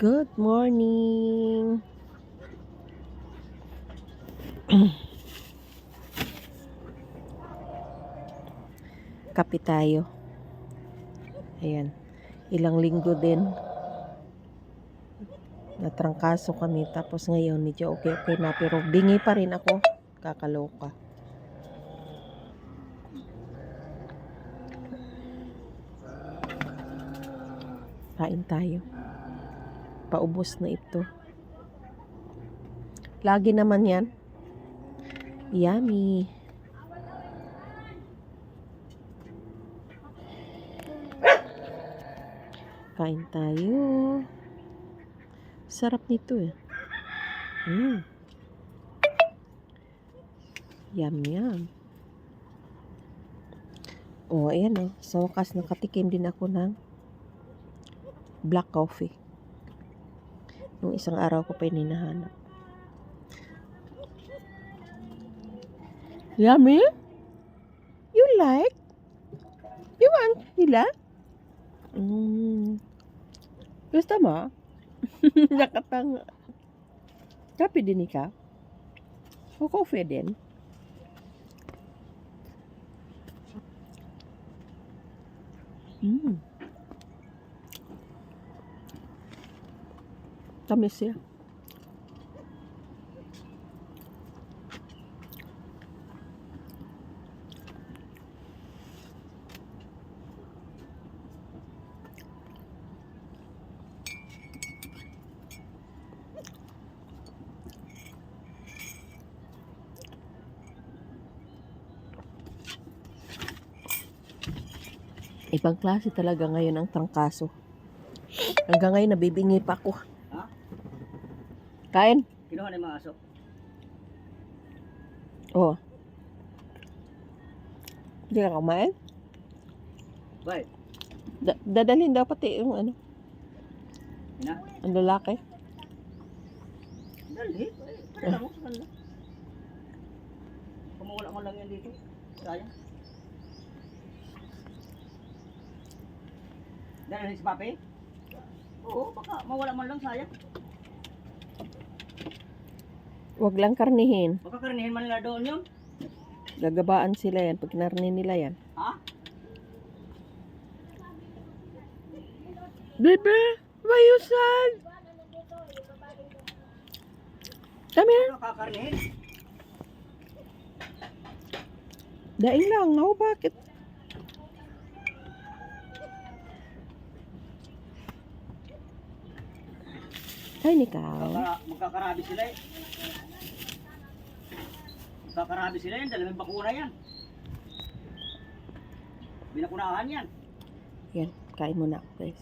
Good morning. Kape tayo. Ayan. Ilang linggo din. Natrangkaso kami. Tapos ngayon, medyo okay na. Pero bingi pa rin ako. Kakaloka. Kain tayo. Paubos na ito. Lagi naman yan. Yummy. Kain tayo. Sarap nito eh. Yum yum. Oh, ayan oh. Sa wakas nakatikim din ako ng black coffee. Nung isang araw ko pa hinahanap. Yummy? You like? You want nila? Gusto mo? Nakatanga. Kape din ikaw? O coffee din? Tamis siya. Ibang klase talaga ngayon ang trangkaso. Hanggang ngayon nabibingi pa ako. Ha? Kain? Kinuha na yung mga aso. Oo. Hindi ka kumain? Bakit? Dadalhin daw pati yung ano, Ina? ang lalaki. Dali. Pwede lang mo sa kanila. Kung mawala mo lang yan dito. Sayang. Dali si Papi? Oo, baka mawala man lang, sayang. Huwag lang karnihin. Baka karnihin man nila doon yun. Gagabaan sila yan. Pag karnihin nila yan. Ha? Baby, why you sad? Come here. Ano kakarnihin? Daing lang. Oh, bakit? Ay, nikaw. Magkakarabi sila eh. Magkakarabi sila yan. Dahil may bakuna yan. Binakunahan yan. Yan. Kain muna ako, guys.